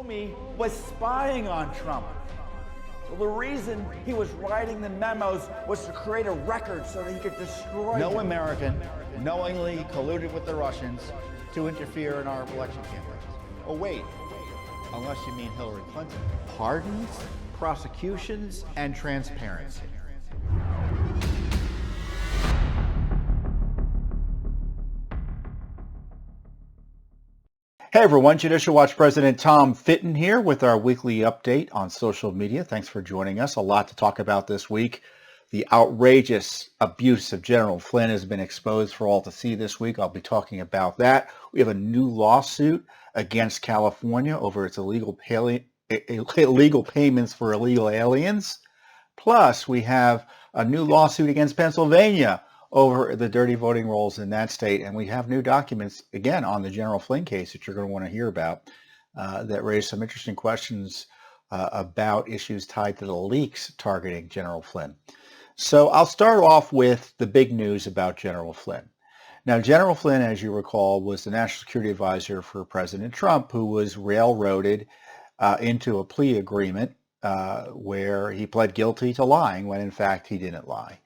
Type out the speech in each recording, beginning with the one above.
Comey was spying on Trump. Well, the reason he was writing the memos was to create a record so that he could destroy No them. American knowingly colluded with the Russians to interfere in our election campaigns. Oh, wait, unless you mean Hillary Clinton. Pardons, prosecutions, and transparency. Hey everyone, Judicial Watch President Tom Fitton here with our weekly update on social media. Thanks for joining us. A lot to talk about this week. The outrageous abuse of General Flynn has been exposed for all to see this week. I'll be talking about that. We have a new lawsuit against California over its illegal payments for illegal aliens. Plus, we have a new lawsuit against Pennsylvania over the dirty voting rolls in that state. And we have new documents, again, on the General Flynn case that you're going to want to hear about that raise some interesting questions about issues tied to the leaks targeting General Flynn. So I'll start off with the big news about General Flynn. Now, General Flynn, as you recall, was the National Security Advisor for President Trump, who was railroaded into a plea agreement where he pled guilty to lying when, in fact, he didn't lie.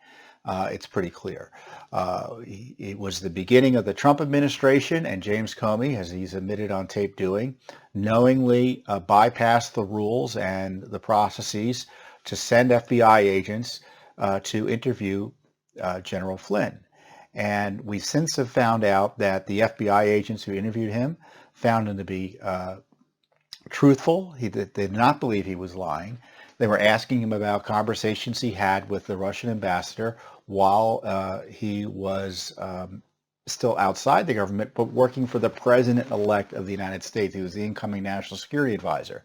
It's pretty clear. It was the beginning of the Trump administration, and James Comey, as he's admitted on tape doing, knowingly bypassed the rules and the processes to send FBI agents to interview General Flynn. And we since have found out that the FBI agents who interviewed him found him to be truthful. They did not believe he was lying. They were asking him about conversations he had with the Russian ambassador while he was still outside the government, but working for the president-elect of the United States. He was the incoming National Security Advisor.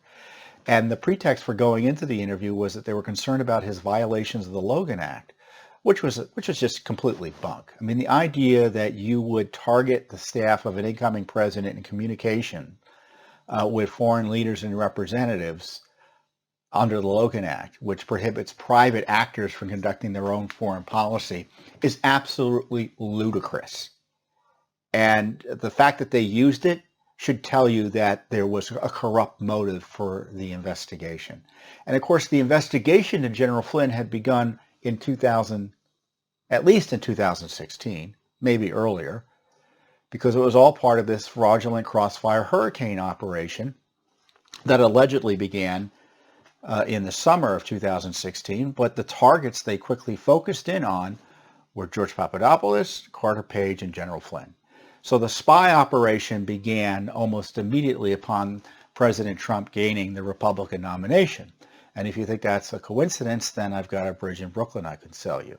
And the pretext for going into the interview was that they were concerned about his violations of the Logan Act, which was just completely bunk. I mean, the idea that you would target the staff of an incoming president in communication with foreign leaders and representatives under the Logan Act, which prohibits private actors from conducting their own foreign policy, is absolutely ludicrous. And the fact that they used it should tell you that there was a corrupt motive for the investigation. And of course, the investigation to General Flynn had begun in at least in 2016, maybe earlier, because it was all part of this fraudulent crossfire hurricane operation that allegedly began in the summer of 2016, but the targets they quickly focused in on were George Papadopoulos, Carter Page, and General Flynn. So the spy operation began almost immediately upon President Trump gaining the Republican nomination. And if you think that's a coincidence, then I've got a bridge in Brooklyn I can sell you.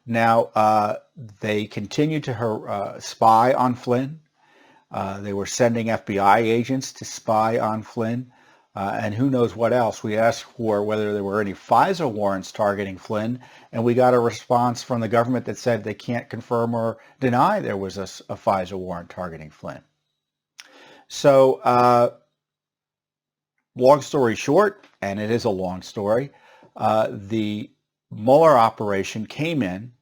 Now, they continued to spy on Flynn. They were sending FBI agents to spy on Flynn. And who knows what else. We asked for whether there were any FISA warrants targeting Flynn, and we got a response from the government that said they can't confirm or deny there was a FISA warrant targeting Flynn. So, long story short, and it is a long story, the Mueller operation came in,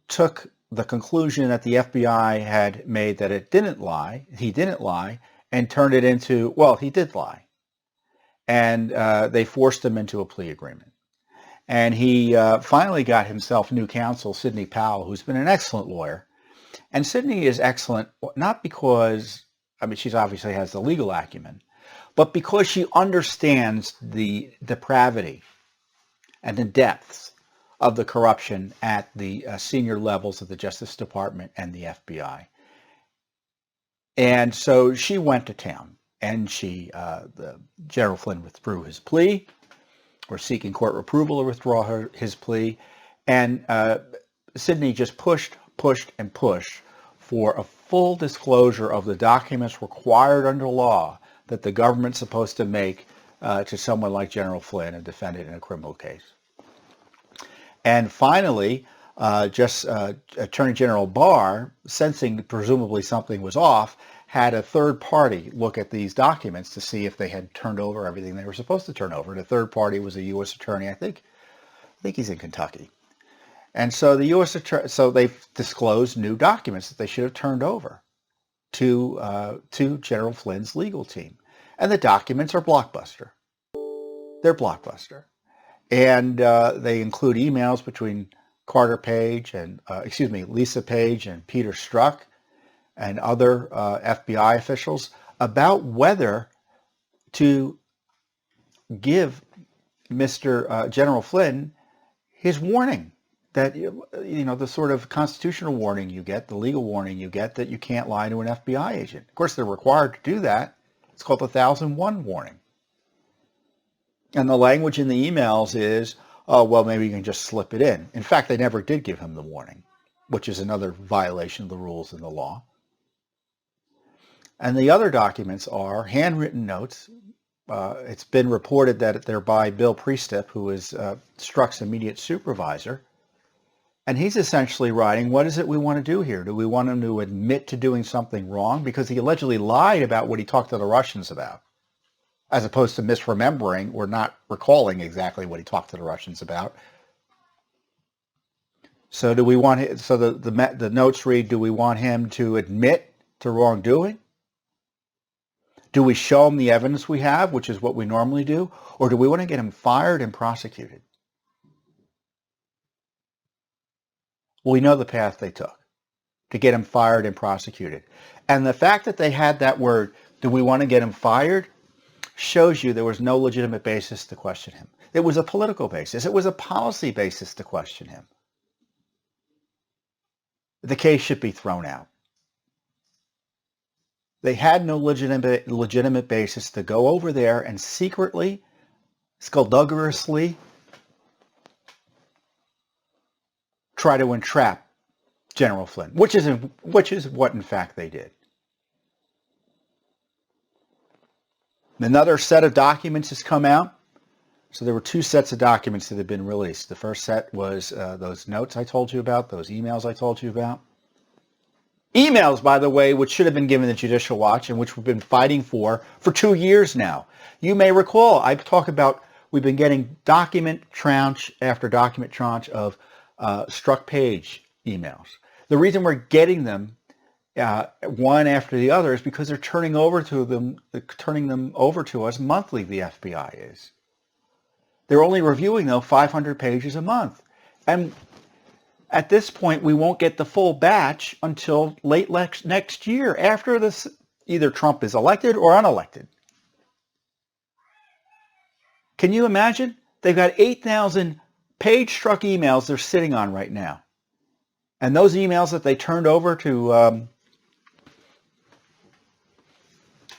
took the conclusion that the FBI had made that he didn't lie, and turned it into, well, he did lie. And they forced him into a plea agreement. And he finally got himself new counsel, Sidney Powell, who's been an excellent lawyer. And Sidney is excellent, not because, she obviously has the legal acumen, but because she understands the depravity and the depths of the corruption at the senior levels of the Justice Department and the FBI. And so she went to town. And General Flynn withdrew his plea, or seeking court approval to withdraw his plea. And Sidney just pushed and pushed for a full disclosure of the documents required under law that the government's supposed to make to someone like General Flynn, a defendant in a criminal case. And finally, Attorney General Barr, sensing presumably something was off, had a third party look at these documents to see if they had turned over everything they were supposed to turn over. The third party was a U.S. attorney. I think he's in Kentucky. And so the U.S. attorney, so they've disclosed new documents that they should have turned over to General Flynn's legal team. And the documents are blockbuster. They're blockbuster. And they include emails between Carter Page and, Lisa Page and Peter Strzok and other FBI officials about whether to give Mr. General Flynn his warning that, the sort of constitutional warning you get, the legal warning you get that you can't lie to an FBI agent. Of course, they're required to do that. It's called the 1001 warning. And the language in the emails is, oh, well, maybe you can just slip it in. In fact, they never did give him the warning, which is another violation of the rules in the law. And the other documents are handwritten notes. It's been reported that they're by Bill Priestep, who is Strzok's immediate supervisor. And he's essentially writing, what is it we want to do here? Do we want him to admit to doing something wrong? Because he allegedly lied about what he talked to the Russians about, as opposed to misremembering or not recalling exactly what he talked to the Russians about. So do we want, so the notes read, do we want him to admit to wrongdoing? Do we show him the evidence we have, which is what we normally do? Or do we want to get him fired and prosecuted? Well, we know the path they took to get him fired and prosecuted. And the fact that they had that word, do we want to get him fired, shows you there was no legitimate basis to question him. It was a political basis. It was a policy basis to question him. The case should be thrown out. They had no legitimate basis to go over there and secretly, skullduggerously try to entrap General Flynn, which is what in fact they did. Another set of documents has come out. So there were two sets of documents that had been released. The first set was those notes I told you about, those emails I told you about. Emails, by the way, which should have been given the Judicial Watch and which we've been fighting for 2 years now. You may recall, I talk about we've been getting document tranche after document tranche of Strzok Page emails. The reason we're getting them one after the other is because they're turning them over to us monthly. The FBI is. They're only reviewing, though, 500 pages a month, and at this point, we won't get the full batch until late next year, after this either Trump is elected or unelected. Can you imagine? They've got 8,000 page Strzok emails they're sitting on right now, and those emails that they turned over to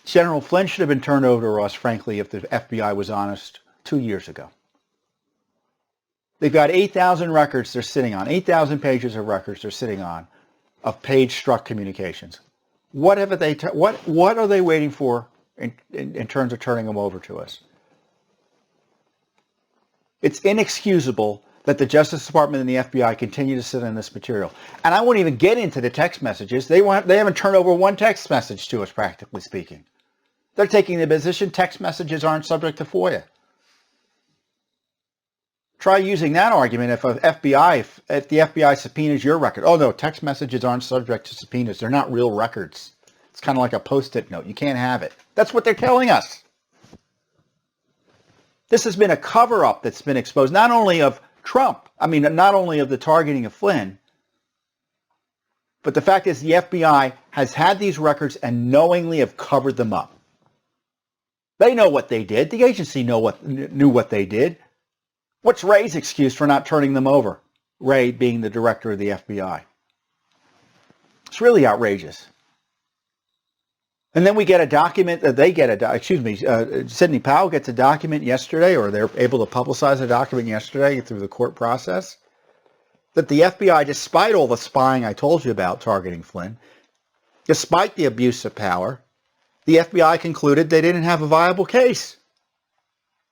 General Flynn should have been turned over to us, frankly, if the FBI was honest 2 years ago. They've got 8,000 records they're sitting on, 8,000 pages of records they're sitting on of Page Strzok communications. What are they waiting for in terms of turning them over to us? It's inexcusable that the Justice Department and the FBI continue to sit on this material. And I won't even get into the text messages. They haven't turned over one text message to us, practically speaking. They're taking the position text messages aren't subject to FOIA. Try using that argument if the FBI subpoenas your record. Oh no, text messages aren't subject to subpoenas. They're not real records. It's kind of like a Post-it note. You can't have it. That's what they're telling us. This has been a cover-up that's been exposed, not only of Trump, not only of the targeting of Flynn, but the fact is the FBI has had these records and knowingly have covered them up. They know what they did. The agency knew what they did. What's Wray's excuse for not turning them over? Wray being the director of the FBI. It's really outrageous. And then we get a document, Sidney Powell gets a document yesterday, or they're able to publicize a document yesterday through the court process, that the FBI, despite all the spying I told you about targeting Flynn, despite the abuse of power, the FBI concluded they didn't have a viable case.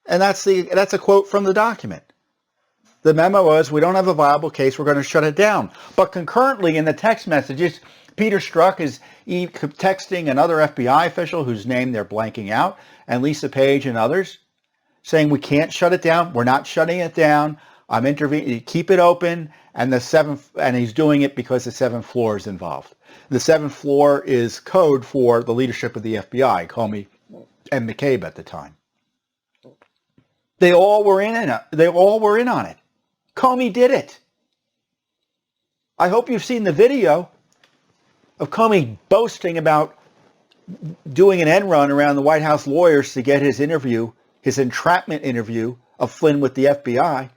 And that's a quote from the document. The memo was, we don't have a viable case, we're going to shut it down. But concurrently in the text messages, Peter Strzok is texting another FBI official whose name they're blanking out, and Lisa Page and others, saying we can't shut it down, we're not shutting it down, I'm intervening, keep it open, and he's doing it because the 7th floor is involved. The 7th floor is code for the leadership of the FBI, Comey, and McCabe at the time. They all were in on it. They all were in on it. Comey did it. I hope you've seen the video of Comey boasting about doing an end run around the White House lawyers to get his interview, his entrapment interview of Flynn with the FBI.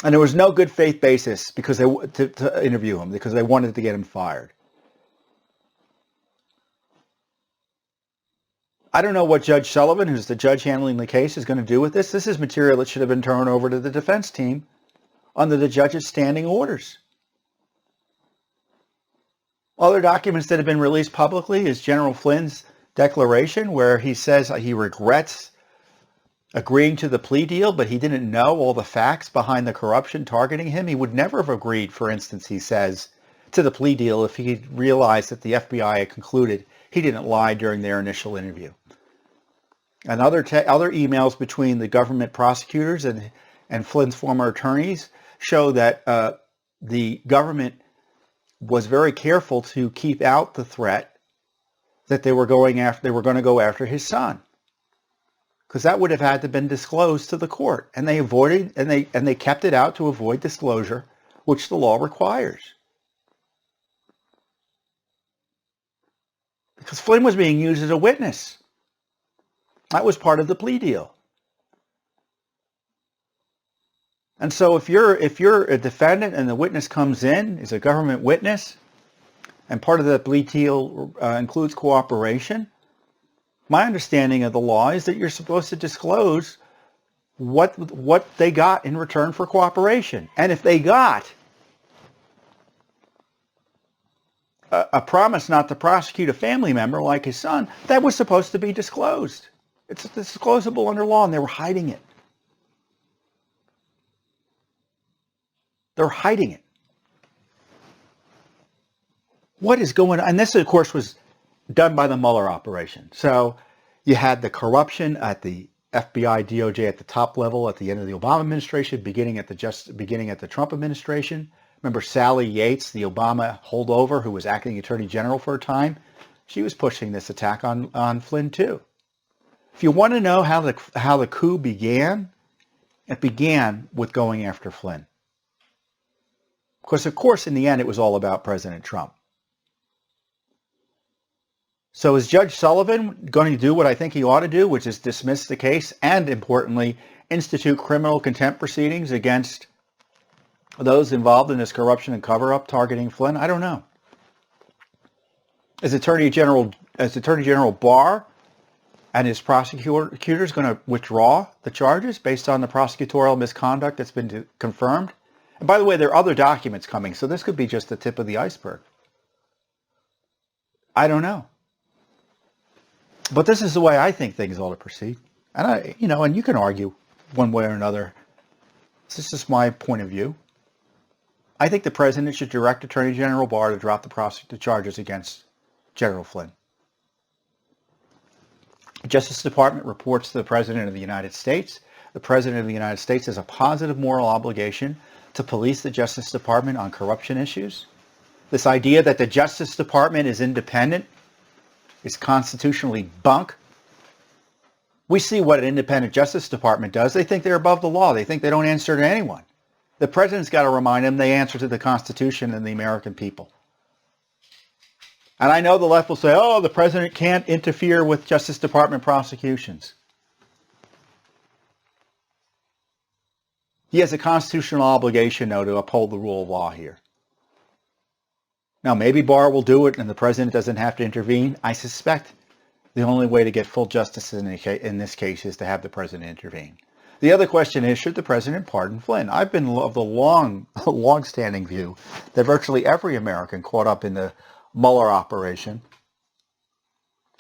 And there was no good faith basis because to interview him, because they wanted to get him fired. I don't know what Judge Sullivan, who's the judge handling the case, is going to do with this. This is material that should have been turned over to the defense team under the judge's standing orders. Other documents that have been released publicly is General Flynn's declaration where he says he regrets agreeing to the plea deal, but he didn't know all the facts behind the corruption targeting him. He would never have agreed, for instance, he says, to the plea deal if he realized that the FBI had concluded he didn't lie during their initial interview. And other emails between the government prosecutors and Flynn's former attorneys show that the government was very careful to keep out the threat that they were going to go after his son, because that would have had to been disclosed to the court, and they avoided and they kept it out to avoid disclosure, which the law requires. Because Flynn was being used as a witness. That was part of the plea deal. And so if you're a defendant and the witness comes in, is a government witness, and part of the plea deal includes cooperation, my understanding of the law is that you're supposed to disclose what they got in return for cooperation. And if they got a promise not to prosecute a family member like his son, that was supposed to be disclosed. It's disclosable under law, and they were hiding it. They're hiding it. What is going on? And this, of course, was done by the Mueller operation. So you had the corruption at the FBI, DOJ at the top level at the end of the Obama administration, beginning at the Trump administration. Remember Sally Yates, the Obama holdover, who was acting attorney general for a time? She was pushing this attack on Flynn too. If you want to know how the coup began, it began with going after Flynn. Because, of course, in the end, it was all about President Trump. So is Judge Sullivan going to do what I think he ought to do, which is dismiss the case and, importantly, institute criminal contempt proceedings against those involved in this corruption and cover-up targeting Flynn? I don't know. Is Attorney General Barr and his prosecutors going to withdraw the charges based on the prosecutorial misconduct that's been confirmed? And by the way, there are other documents coming, so this could be just the tip of the iceberg. I don't know. But this is the way I think things ought to proceed. And and you can argue one way or another. This is my point of view. I think the president should direct Attorney General Barr to drop the charges against General Flynn. The Justice Department reports to the President of the United States. The President of the United States has a positive moral obligation to police the Justice Department on corruption issues. This idea that the Justice Department is independent is constitutionally bunk. We see what an independent Justice Department does. They think they're above the law. They think they don't answer to anyone. The President's got to remind them they answer to the Constitution and the American people. And I know the left will say, oh, the President can't interfere with Justice Department prosecutions. He has a constitutional obligation, though, to uphold the rule of law here. Now, maybe Barr will do it and the president doesn't have to intervene. I suspect the only way to get full justice in this case is to have the president intervene. The other question is, should the president pardon Flynn? I've been of the long-standing view that virtually every American caught up in the Mueller operation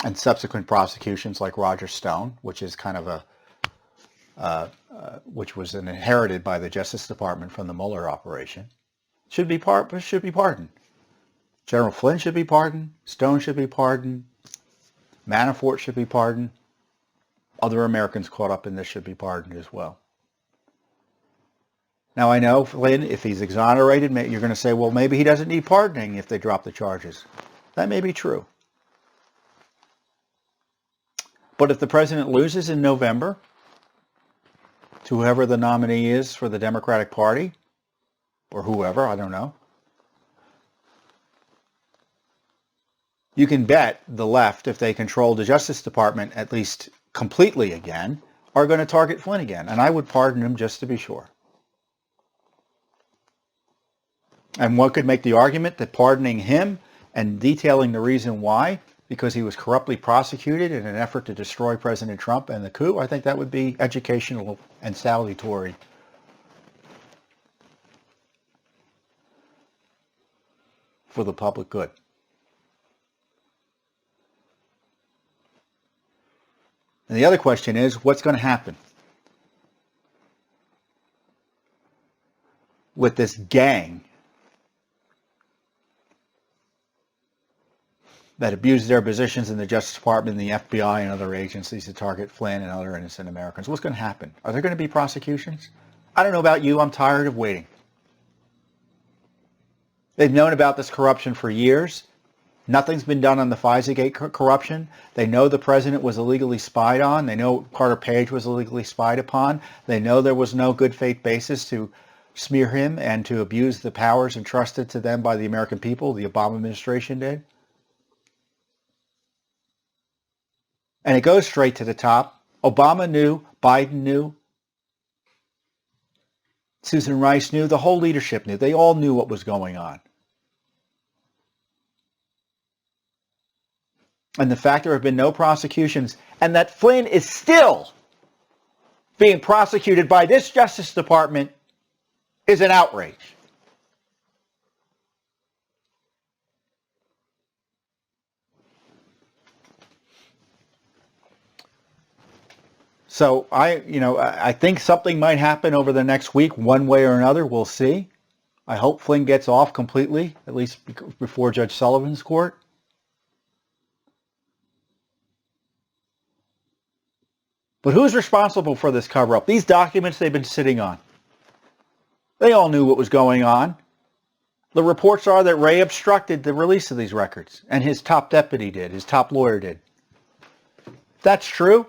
and subsequent prosecutions like Roger Stone, which is kind of which was inherited by the Justice Department from the Mueller operation, should be pardoned. General Flynn should be pardoned. Stone should be pardoned. Manafort should be pardoned. Other Americans caught up in this should be pardoned as well. Now, I know Flynn, if he's exonerated, you're going to say, well, maybe he doesn't need pardoning if they drop the charges. That may be true. But if the president loses in November to whoever the nominee is for the Democratic Party, or whoever, I don't know, you can bet the left, if they control the Justice Department at least completely again, are going to target Flynn again. And I would pardon him just to be sure. And one could make the argument that pardoning him and detailing the reason why, because he was corruptly prosecuted in an effort to destroy President Trump and the coup, I think that would be educational and salutary. For the public good. And the other question is, what's going to happen with this gang that abused their positions in the Justice Department, the FBI, and other agencies to target Flynn and other innocent Americans? What's going to happen? Are there going to be prosecutions? I don't know about you. I'm tired of waiting. They've known about this corruption for years. Nothing's been done on the FISA-gate corruption. They know the president was illegally spied on. They know Carter Page was illegally spied upon. They know there was no good faith basis to smear him and to abuse the powers entrusted to them by the American people. The Obama administration did. And it goes straight to the top. Obama knew. Biden knew. Susan Rice knew. The whole leadership knew. They all knew what was going on. And the fact there have been no prosecutions and that Flynn is still being prosecuted by this Justice Department is an outrage. So I think something might happen over the next week, one way or another. We'll see. I hope Flynn gets off completely, at least before Judge Sullivan's court. But who's responsible for this cover-up? These documents they've been sitting on. They all knew what was going on. The reports are that Wray obstructed the release of these records, and his top deputy did, his top lawyer did. If that's true,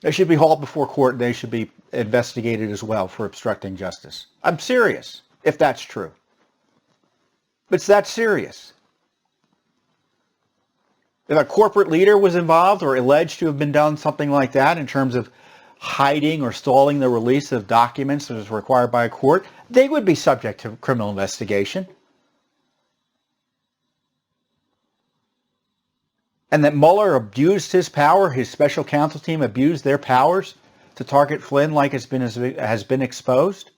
they should be hauled before court, and they should be investigated as well for obstructing justice. I'm serious, if that's true. It's that serious. If a corporate leader was involved or alleged to have been done something like that in terms of hiding or stalling the release of documents that was required by a court, they would be subject to criminal investigation. And that Mueller abused his power, his special counsel team abused their powers to target Flynn like has been exposed.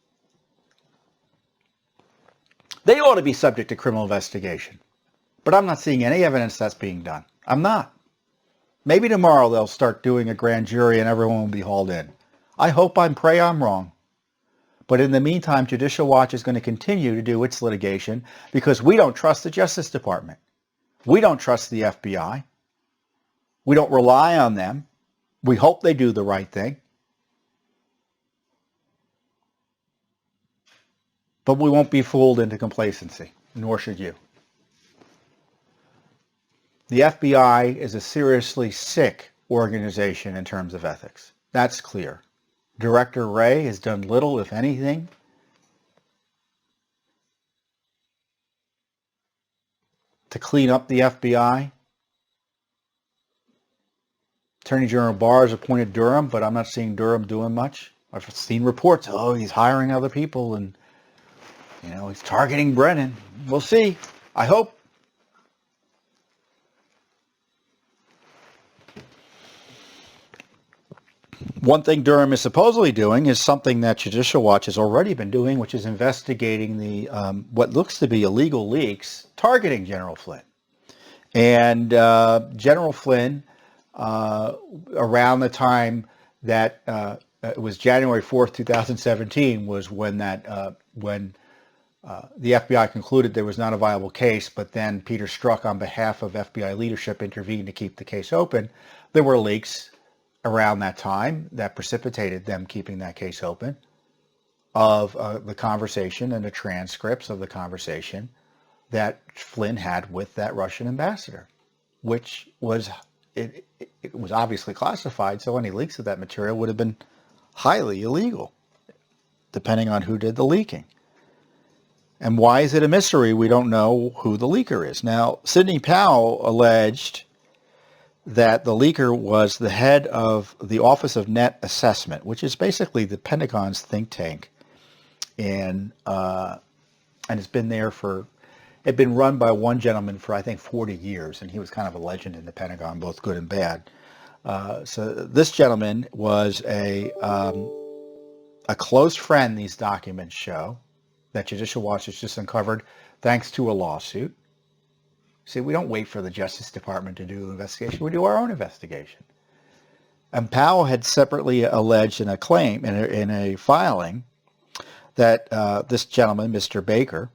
They ought to be subject to criminal investigation. But I'm not seeing any evidence that's being done. I'm not. Maybe tomorrow they'll start doing a grand jury and everyone will be hauled in. I hope pray I'm wrong. But in the meantime, Judicial Watch is going to continue to do its litigation because we don't trust the Justice Department. We don't trust the FBI. We don't rely on them. We hope they do the right thing. But we won't be fooled into complacency, nor should you. The FBI is a seriously sick organization in terms of ethics. That's clear. Director Wray has done little, if anything, to clean up the FBI. Attorney General Barr has appointed Durham, but I'm not seeing Durham doing much. I've seen reports, he's hiring other people and, he's targeting Brennan. We'll see. I hope. One thing Durham is supposedly doing is something that Judicial Watch has already been doing, which is investigating the what looks to be illegal leaks targeting General Flynn. And General Flynn, around the time that it was January 4th, 2017, was when the FBI concluded there was not a viable case, but then Peter Strzok, on behalf of FBI leadership, intervened to keep the case open. There were leaks around that time that precipitated them keeping that case open of the conversation and the transcripts of the conversation that Flynn had with that Russian ambassador, which was it was obviously classified, so any leaks of that material would have been highly illegal, depending on who did the leaking. And why is it a mystery? We don't know who the leaker is. Now, Sidney Powell alleged that the leaker was the head of the Office of Net Assessment, which is basically the Pentagon's think tank, and it's been there for, it'd been run by one gentleman for I think 40 years, and he was kind of a legend in the Pentagon, both good and bad. So this gentleman was a close friend, these documents show, that Judicial Watch has just uncovered thanks to a lawsuit. See, we don't wait for the Justice Department to do an investigation. We do our own investigation. And Powell had separately alleged in a claim, in a filing, that this gentleman, Mr. Baker,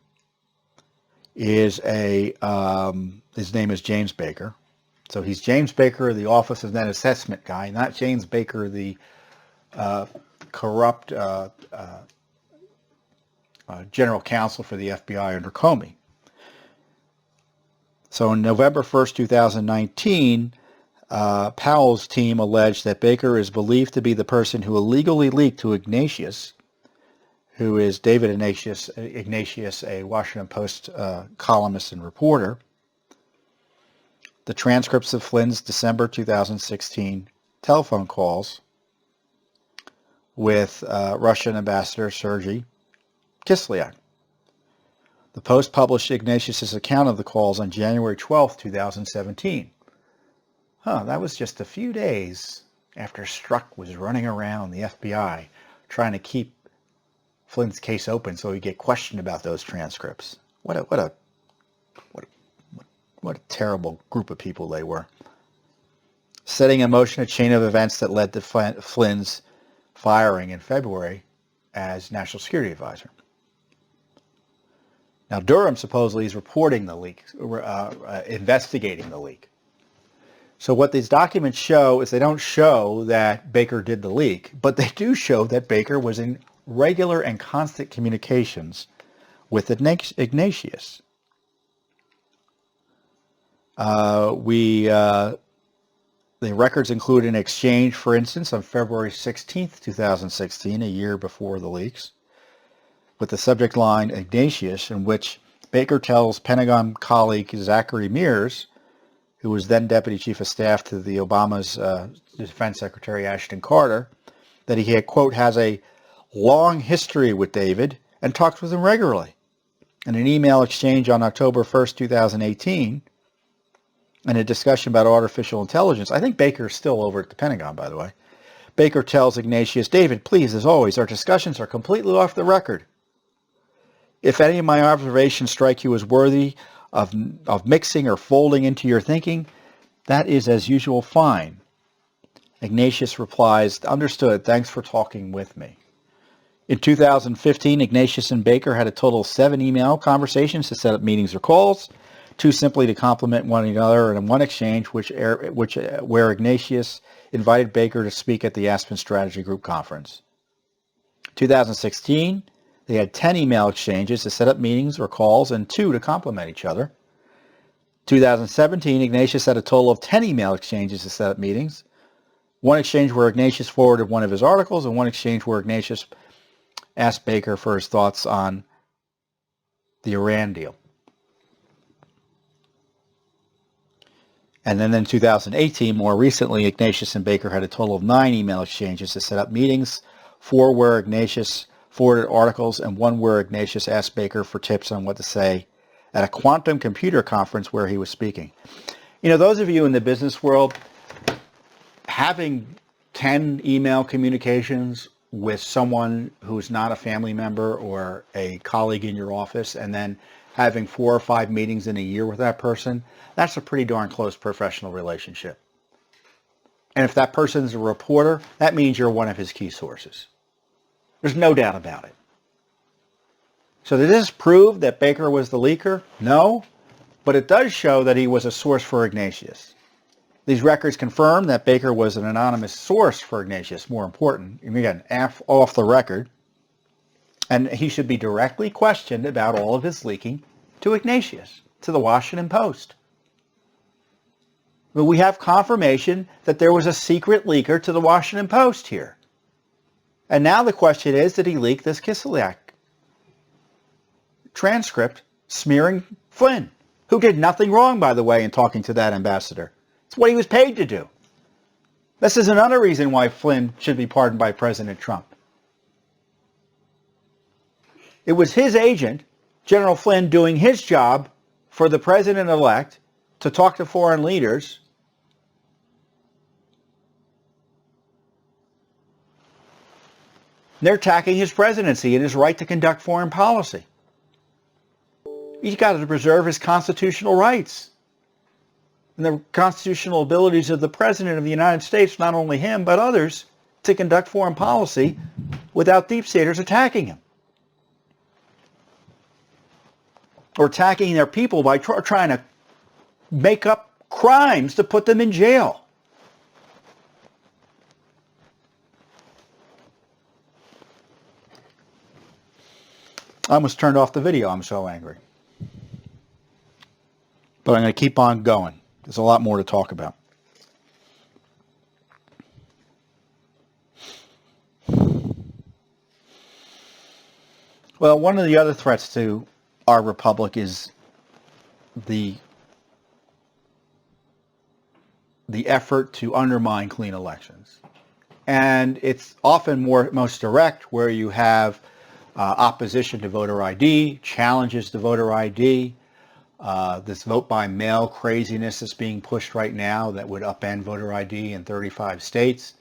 is his name is James Baker. So he's James Baker, the Office of Net Assessment guy, not James Baker, the corrupt general counsel for the FBI under Comey. So on November 1st, 2019, Powell's team alleged that Baker is believed to be the person who illegally leaked to Ignatius, who is David Ignatius, a Washington Post columnist and reporter, the transcripts of Flynn's December 2016 telephone calls with Russian Ambassador Sergei Kislyak. The Post published Ignatius's account of the calls on January 12, 2017. That was just a few days after Strzok was running around the FBI trying to keep Flynn's case open so he'd get questioned about those transcripts. What a terrible group of people they were. Setting in motion a chain of events that led to Flynn's firing in February as National Security Advisor. Now, Durham supposedly is reporting the leak, investigating the leak. So what these documents show is they don't show that Baker did the leak, but they do show that Baker was in regular and constant communications with Ignatius. The records include an exchange, for instance, on February 16th, 2016, a year before the leaks, with the subject line Ignatius, in which Baker tells Pentagon colleague Zachary Mears, who was then Deputy Chief of Staff to the Obama's Defense Secretary Ashton Carter, that he had, quote, has a long history with David and talks with him regularly. In an email exchange on October 1st, 2018, in a discussion about artificial intelligence, I think Baker's still over at the Pentagon, by the way, Baker tells Ignatius, David, please, as always, our discussions are completely off the record. If any of my observations strike you as worthy of mixing or folding into your thinking, that is, as usual, fine. Ignatius replies, understood, thanks for talking with me. In 2015, Ignatius and Baker had a total of 7 email conversations to set up meetings or calls, 2 simply to compliment one another, and 1 exchange where Ignatius invited Baker to speak at the Aspen Strategy Group conference. 2016, they had 10 email exchanges to set up meetings or calls and 2 to compliment each other. 2017, Ignatius had a total of 10 email exchanges to set up meetings. 1 exchange where Ignatius forwarded one of his articles and 1 exchange where Ignatius asked Baker for his thoughts on the Iran deal. And then in 2018, more recently, Ignatius and Baker had a total of 9 email exchanges to set up meetings, 4 where Ignatius forwarded articles and 1 where Ignatius asked Baker for tips on what to say at a quantum computer conference where he was speaking. You know, those of you in the business world, having 10 email communications with someone who's not a family member or a colleague in your office, and then having 4 or 5 meetings in a year with that person, that's a pretty darn close professional relationship. And if that person's a reporter, that means you're one of his key sources. There's no doubt about it. So did this prove that Baker was the leaker? No, but it does show that he was a source for Ignatius. These records confirm that Baker was an anonymous source for Ignatius, more important, and again, off the record, and he should be directly questioned about all of his leaking to Ignatius, to the Washington Post. But we have confirmation that there was a secret leaker to the Washington Post here. And now the question is, did he leak this Kislyak transcript smearing Flynn, who did nothing wrong, by the way, in talking to that ambassador? It's what he was paid to do. This is another reason why Flynn should be pardoned by President Trump. It was his agent, General Flynn, doing his job for the president-elect to talk to foreign leaders. They're attacking his presidency and his right to conduct foreign policy. He's got to preserve his constitutional rights and the constitutional abilities of the President of the United States, not only him, but others, to conduct foreign policy without deep staters attacking him. Or attacking their people by trying to make up crimes to put them in jail. I almost turned off the video. I'm so angry. But I'm going to keep on going. There's a lot more to talk about. Well, one of the other threats to our republic is the effort to undermine clean elections. And it's often most direct, where you have opposition to voter ID, challenges to voter ID, this vote by mail craziness that's being pushed right now that would upend voter ID in 35 states,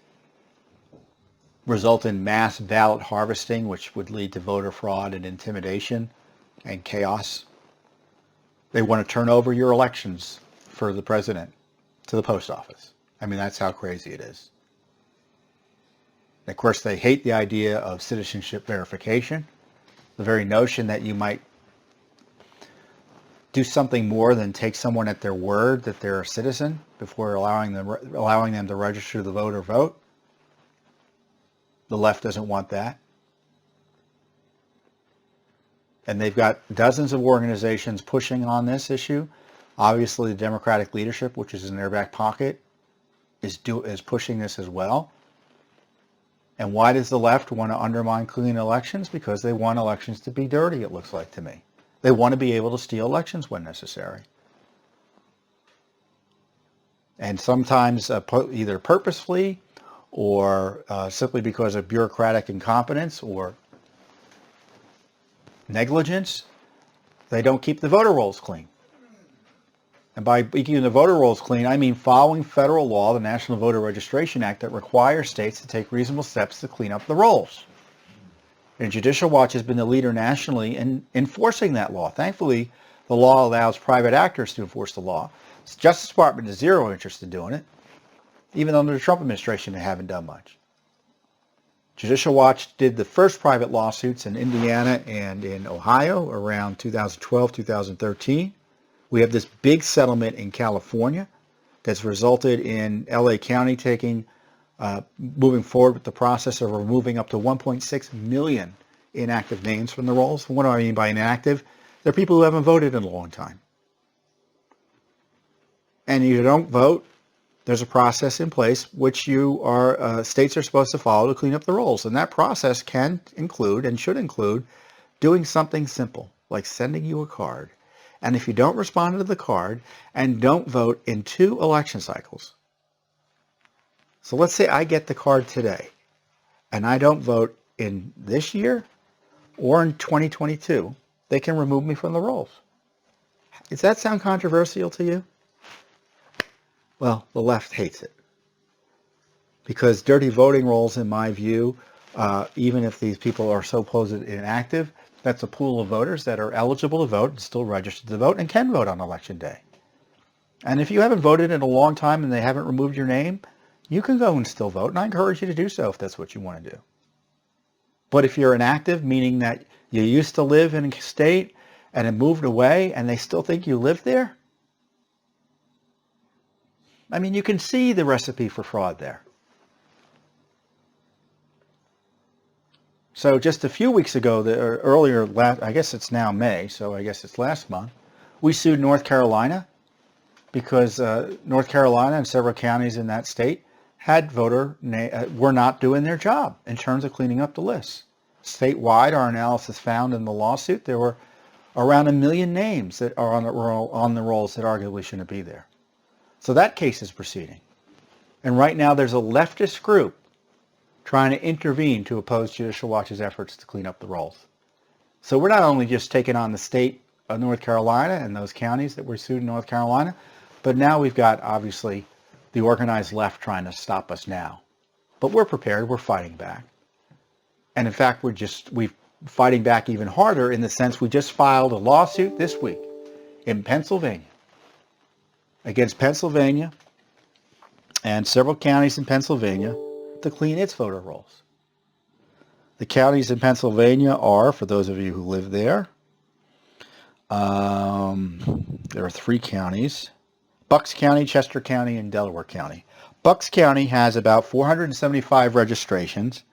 result in mass ballot harvesting, which would lead to voter fraud and intimidation and chaos. They want to turn over your elections for the president to the post office. I mean, that's how crazy it is. And of course, they hate the idea of citizenship verification, the very notion that you might do something more than take someone at their word that they're a citizen before allowing them to register to vote or vote. The left doesn't want that. And they've got dozens of organizations pushing on this issue. Obviously, the Democratic leadership, which is in their back pocket, is pushing this as well. And why does the left want to undermine clean elections? Because they want elections to be dirty, it looks like to me. They want to be able to steal elections when necessary. And sometimes either purposefully or simply because of bureaucratic incompetence or negligence, they don't keep the voter rolls clean. And by keeping the voter rolls clean, I mean following federal law, the National Voter Registration Act, that requires states to take reasonable steps to clean up the rolls. And Judicial Watch has been the leader nationally in enforcing that law. Thankfully, the law allows private actors to enforce the law. The Justice Department has zero interest in doing it. Even under the Trump administration, they haven't done much. Judicial Watch did the first private lawsuits in Indiana and in Ohio around 2012, 2013. We have this big settlement in California that's resulted in LA County moving forward with the process of removing up to 1.6 million inactive names from the rolls. What do I mean by inactive? They're people who haven't voted in a long time. And if you don't vote, there's a process in place which states are supposed to follow to clean up the rolls. And that process can include and should include doing something simple, like sending you a card. And if you don't respond to the card and don't vote in 2 election cycles, so let's say I get the card today and I don't vote in this year or in 2022, they can remove me from the rolls. Does that sound controversial to you? Well, the left hates it. Because dirty voting rolls, in my view, even if these people are supposed inactive, that's a pool of voters that are eligible to vote and still registered to vote and can vote on election day. And if you haven't voted in a long time and they haven't removed your name, you can go and still vote, and I encourage you to do so if that's what you want to do. But if you're inactive, meaning that you used to live in a state and it moved away and they still think you live there, I mean, you can see the recipe for fraud there. So just a few weeks ago, I guess it's now May, so I guess it's last month, we sued North Carolina because North Carolina and several counties in that state had were not doing their job in terms of cleaning up the lists. Statewide, our analysis found in the lawsuit there were around 1 million names that are on the rolls that arguably shouldn't be there. So that case is proceeding. And right now there's a leftist group trying to intervene to oppose Judicial Watch's efforts to clean up the rolls. So we're not only just taking on the state of North Carolina and those counties that were sued in North Carolina, but now we've got, obviously, the organized left trying to stop us now. But we're prepared. We're fighting back. And in fact, we're fighting back even harder in the sense we just filed a lawsuit this week in Pennsylvania against Pennsylvania and several counties in Pennsylvania to clean its voter rolls. The counties in Pennsylvania are, for those of you who live there, there are 3 counties: Bucks County, Chester County, and Delaware County. Bucks County has about 475 registrations.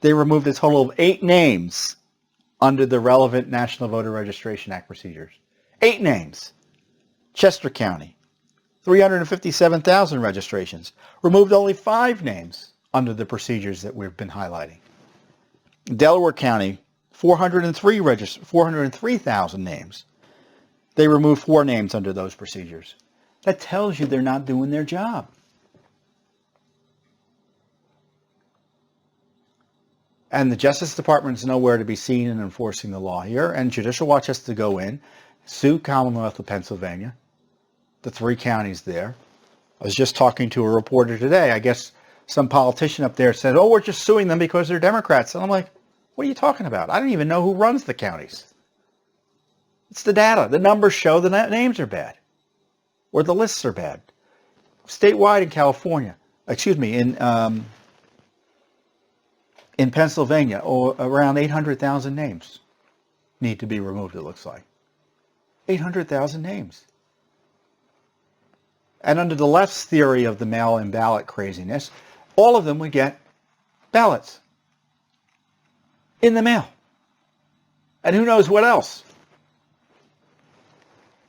They removed a total of 8 names under the relevant National Voter Registration Act procedures. 8 names. Chester County, 357,000 registrations. Removed only 5 names under the procedures that we've been highlighting. Delaware County, 403,000 names. They removed 4 names under those procedures. That tells you they're not doing their job. And the Justice Department is nowhere to be seen in enforcing the law here, and Judicial Watch has to go in, sue Commonwealth of Pennsylvania, the 3 counties there. I was just talking to a reporter today. I guess some politician up there said, oh, we're just suing them because they're Democrats. And I'm like, what are you talking about? I don't even know who runs the counties. It's the data. The numbers show the names are bad, or the lists are bad. Statewide in California, in Pennsylvania, around 800,000 names need to be removed, it looks like. 800,000 names. And under the left's theory of the mail-in ballot craziness, all of them would get ballots in the mail. And who knows what else.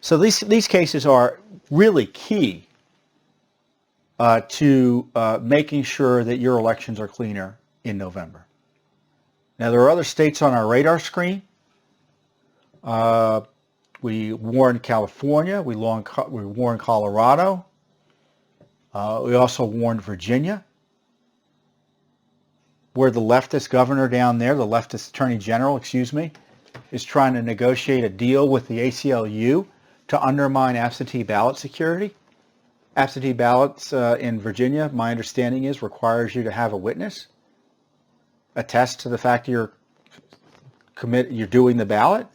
So these cases are really key to making sure that your elections are cleaner in November. Now, there are other states on our radar screen. We warned California. We warned Colorado. We also warned Virginia, where the leftist governor down there, the leftist attorney general, is trying to negotiate a deal with the ACLU to undermine absentee ballot security. Absentee ballots in Virginia, my understanding is, requires you to have a witness attest to the fact you're doing the ballot,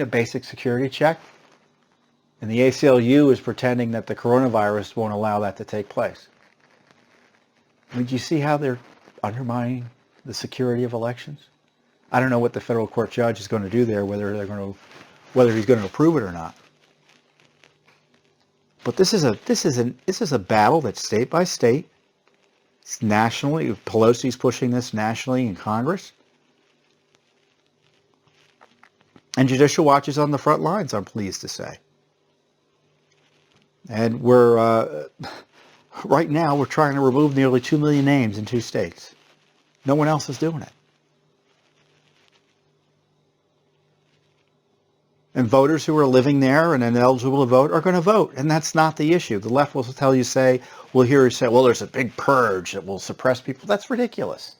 basic security check. And the ACLU is pretending that the coronavirus won't allow that to take place. Do you see how they're undermining the security of elections? I don't know what the federal court judge is going to do there, whether he's going to approve it or not. But this is a battle that's state by state. It's nationally. Pelosi's pushing this nationally in Congress. And Judicial Watch is on the front lines, I'm pleased to say. And right now we're trying to remove nearly 2 million names in 2 states. No one else is doing it. And voters who are living there and ineligible to vote are going to vote. And that's not the issue. The left will we'll hear you say, well, there's a big purge that will suppress people. That's ridiculous.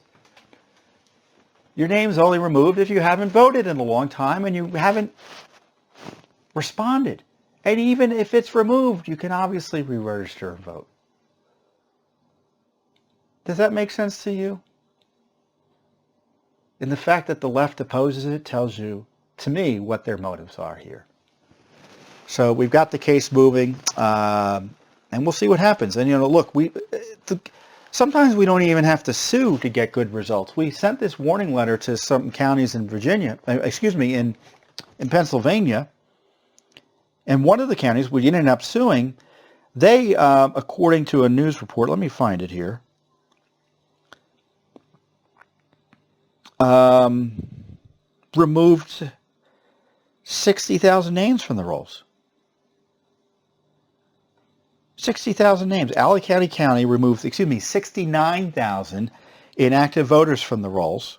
Your name's only removed if you haven't voted in a long time and you haven't responded. And even if it's removed, you can obviously re-register and vote. Does that make sense to you? And the fact that the left opposes it tells you, to me, what their motives are here. So we've got the case moving, and we'll see what happens. And look, sometimes we don't even have to sue to get good results. We sent this warning letter to some counties in in Pennsylvania, and one of the counties we ended up suing. They, according to a news report, let me find it here. Removed 60,000 names from the rolls. 60,000 names. Allegheny County removed, 69,000 inactive voters from the rolls.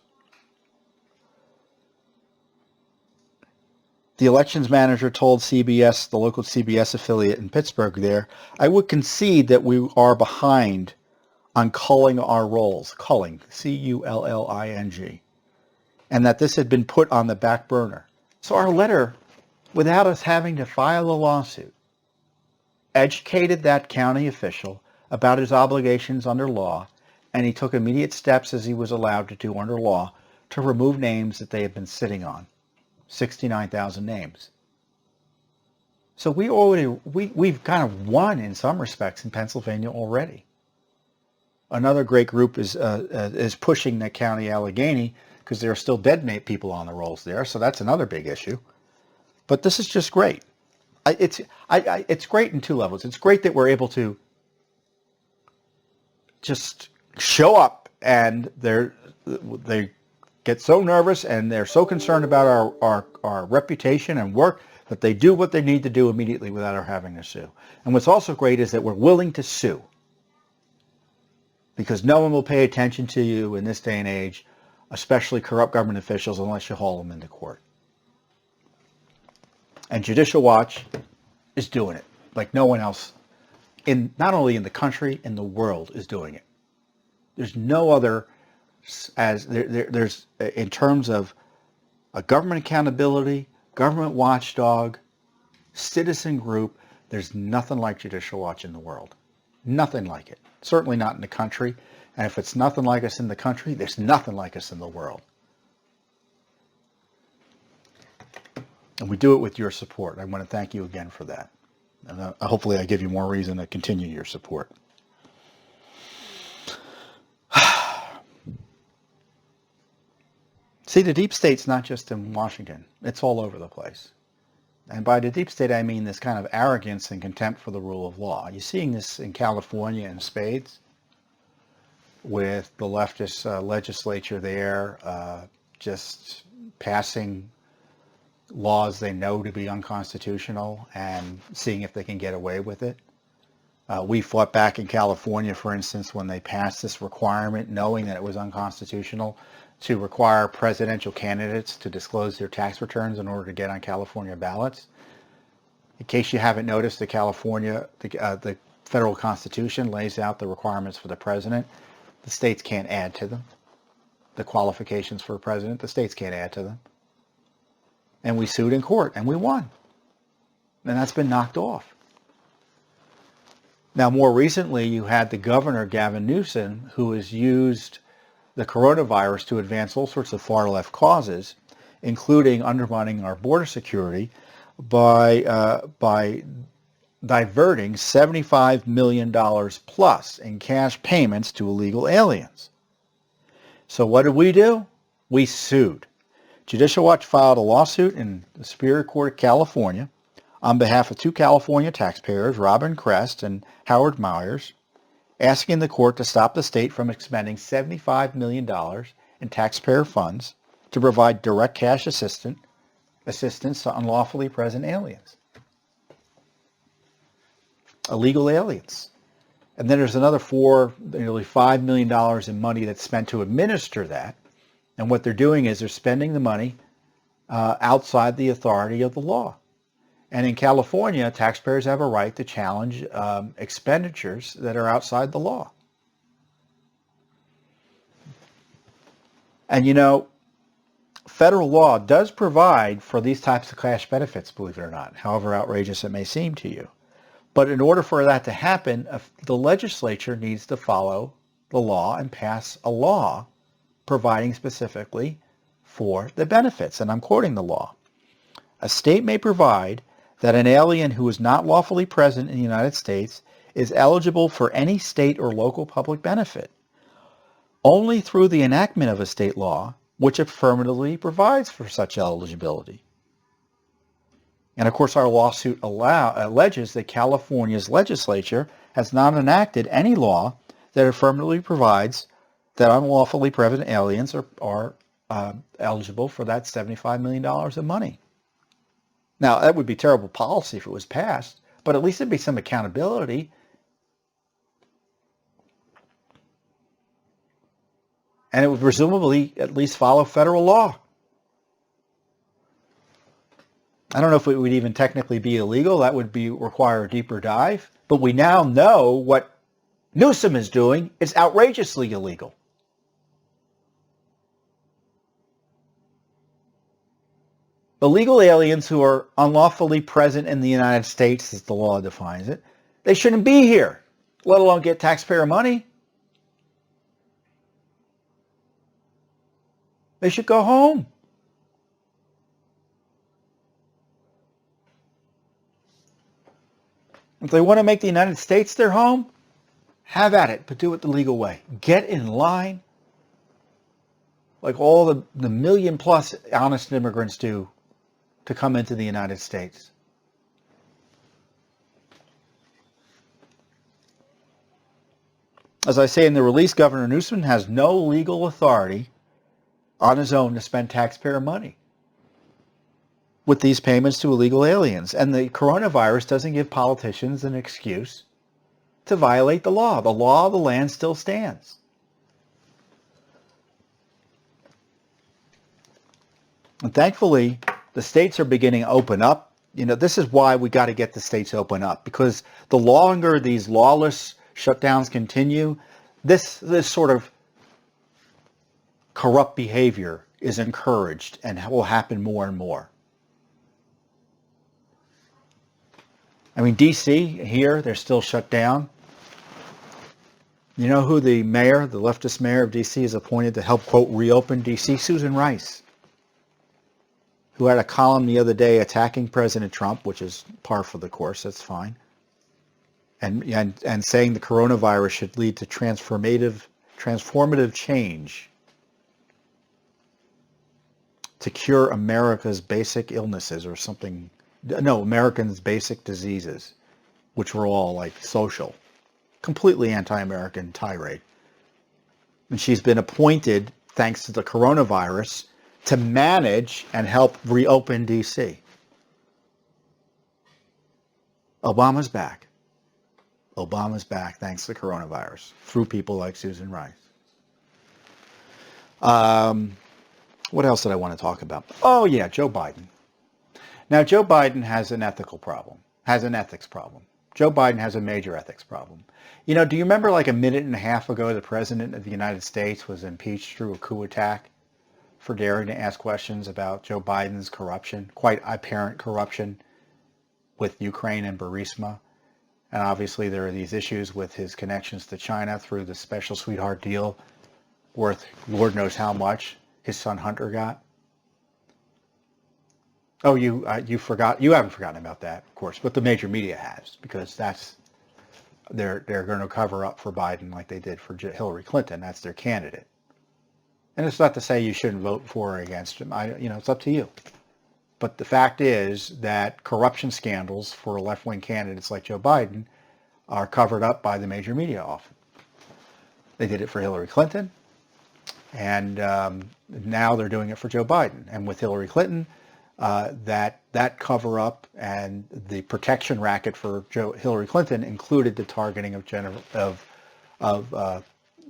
The elections manager told CBS, the local CBS affiliate in Pittsburgh there, I would concede that we are behind on culling our rolls, culling, C-U-L-L-I-N-G, and that this had been put on the back burner. So our letter, without us having to file a lawsuit, educated that county official about his obligations under law, and he took immediate steps, as he was allowed to do under law, to remove names that they had been sitting on. 69,000 names. So we've kind of won in some respects in Pennsylvania already. Another great group is pushing the county Allegheny because there are still dead people on the rolls there, so that's another big issue. But this is just great. It's great in two levels. It's great that we're able to just show up, and they get so nervous and they're so concerned about our reputation and work that they do what they need to do immediately without our having to sue. And what's also great is that we're willing to sue, because no one will pay attention to you in this day and age, especially corrupt government officials, unless you haul them into court. And Judicial Watch is doing it like no one else, not only in the country, in the world, is doing it. There's no other, there's in terms of a government accountability, government watchdog, citizen group, there's nothing like Judicial Watch in the world. Nothing like it. Certainly not in the country. And if it's nothing like us in the country, there's nothing like us in the world. And we do it with your support. I want to thank you again for that. And hopefully I give you more reason to continue your support. See, the deep state's not just in Washington. It's all over the place. And by the deep state, I mean this kind of arrogance and contempt for the rule of law. You're seeing this in California in spades with the leftist legislature there just passing laws they know to be unconstitutional and seeing if they can get away with it. We fought back in California, for instance, when they passed this requirement, knowing that it was unconstitutional, to require presidential candidates to disclose their tax returns in order to get on California ballots. In case you haven't noticed, the federal Constitution lays out the requirements for the president. The states can't add to them. The qualifications for a president, the states can't add to them. And we sued in court, and we won. And that's been knocked off. Now, more recently, you had the governor, Gavin Newsom, who has used the coronavirus to advance all sorts of far-left causes, including undermining our border security by diverting $75 million plus in cash payments to illegal aliens. So what did we do? We sued. Judicial Watch filed a lawsuit in the Superior Court of California on behalf of two California taxpayers, Robin Crest and Howard Myers, asking the court to stop the state from expending $75 million in taxpayer funds to provide direct cash assistance to unlawfully present aliens. Illegal aliens. And then there's another nearly $5 million in money that's spent to administer that. And what they're doing is they're spending the money outside the authority of the law. And in California, taxpayers have a right to challenge expenditures that are outside the law. And you know, federal law does provide for these types of cash benefits, believe it or not, however outrageous it may seem to you. But in order for that to happen, the legislature needs to follow the law and pass a law providing specifically for the benefits. And I'm quoting the law. A state may provide that an alien who is not lawfully present in the United States is eligible for any state or local public benefit only through the enactment of a state law which affirmatively provides for such eligibility. And of course, our lawsuit alleges that California's legislature has not enacted any law that affirmatively provides that unlawfully present aliens are eligible for that $75 million of money. Now, that would be terrible policy if it was passed, but at least there'd be some accountability. And it would presumably at least follow federal law. I don't know if it would even technically be illegal. That would require a deeper dive. But we now know what Newsom is doing. It's outrageously illegal. Illegal aliens who are unlawfully present in the United States, as the law defines it, they shouldn't be here, let alone get taxpayer money. They should go home. If they want to make the United States their home, have at it, but do it the legal way. Get in line like all the million plus honest immigrants do to come into the United States. As I say in the release, Governor Newsom has no legal authority on his own to spend taxpayer money with these payments to illegal aliens. And the coronavirus doesn't give politicians an excuse to violate the law. The law of the land still stands. And thankfully, the states are beginning to open up. You know, this is why we got to get the states open up, because the longer these lawless shutdowns continue, this sort of corrupt behavior is encouraged and will happen more and more. I mean, D.C. here, they're still shut down. You know who the mayor, the leftist mayor of D.C. is appointed to help, quote, reopen D.C.? Susan Rice, who had a column the other day attacking President Trump, which is par for the course, that's fine, and saying the coronavirus should lead to transformative change to cure America's basic illnesses or something. No, Americans' basic diseases, which were all like social. Completely anti-American tirade. And she's been appointed, thanks to the coronavirus, to manage and help reopen D.C. Obama's back. Obama's back thanks to coronavirus, through people like Susan Rice. What else did I want to talk about? Oh yeah, Joe Biden. Now, Joe Biden has an ethics problem. Joe Biden has a major ethics problem. You know, do you remember like a minute and a half ago, the President of the United States was impeached through a coup attack for daring to ask questions about Joe Biden's corruption, quite apparent corruption with Ukraine and Burisma. And obviously there are these issues with his connections to China through the special sweetheart deal worth Lord knows how much his son Hunter got. Oh, you forgot? You haven't forgotten about that, of course, but the major media has, because they're going to cover up for Biden like they did for Hillary Clinton. That's their candidate. And it's not to say you shouldn't vote for or against him. It's up to you. But the fact is that corruption scandals for left-wing candidates like Joe Biden are covered up by the major media often. They did it for Hillary Clinton, and now they're doing it for Joe Biden. And with Hillary Clinton, that cover-up and the protection racket for Hillary Clinton included the targeting of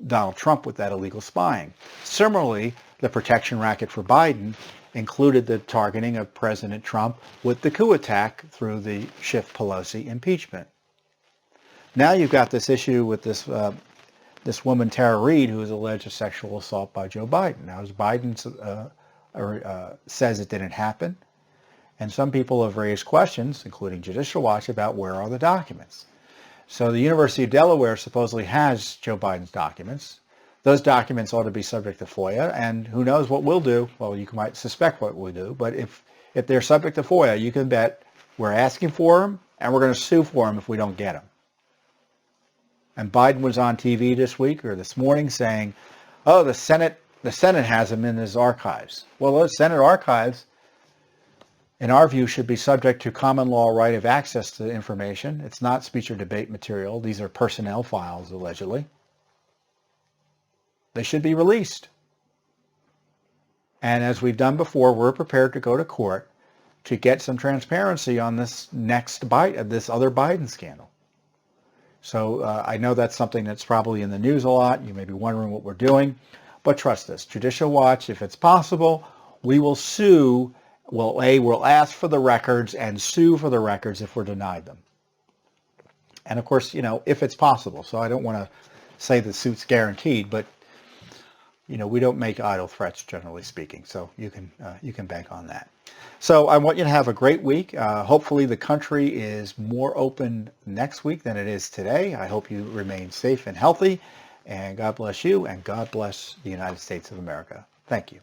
Donald Trump with that illegal spying. Similarly, the protection racket for Biden included the targeting of President Trump with the coup attack through the Schiff-Pelosi impeachment. Now you've got this issue with this woman, Tara Reid, who is alleged of sexual assault by Joe Biden. Now, as Biden says it didn't happen, and some people have raised questions, including Judicial Watch, about where are the documents. So the University of Delaware supposedly has Joe Biden's documents. Those documents ought to be subject to FOIA, and who knows what we'll do. Well, you might suspect what we'll do, but if they're subject to FOIA, you can bet we're asking for them, and we're going to sue for them if we don't get them. And Biden was on TV this week or this morning saying, oh, the Senate has them in his archives. Well, those Senate archives, in our view, should be subject to common law right of access to information. It's not speech or debate material. These are personnel files, allegedly. They should be released. And as we've done before, we're prepared to go to court to get some transparency on this next this other Biden scandal. So I know that's something that's probably in the news a lot. You may be wondering what we're doing. But trust us, Judicial Watch, if it's possible, we will sue. We'll ask for the records and sue for the records if we're denied them. And of course, if it's possible. So I don't want to say the suit's guaranteed, but we don't make idle threats, generally speaking. So you can bank on that. So I want you to have a great week. Hopefully the country is more open next week than it is today. I hope you remain safe and healthy. And God bless you, and God bless the United States of America. Thank you.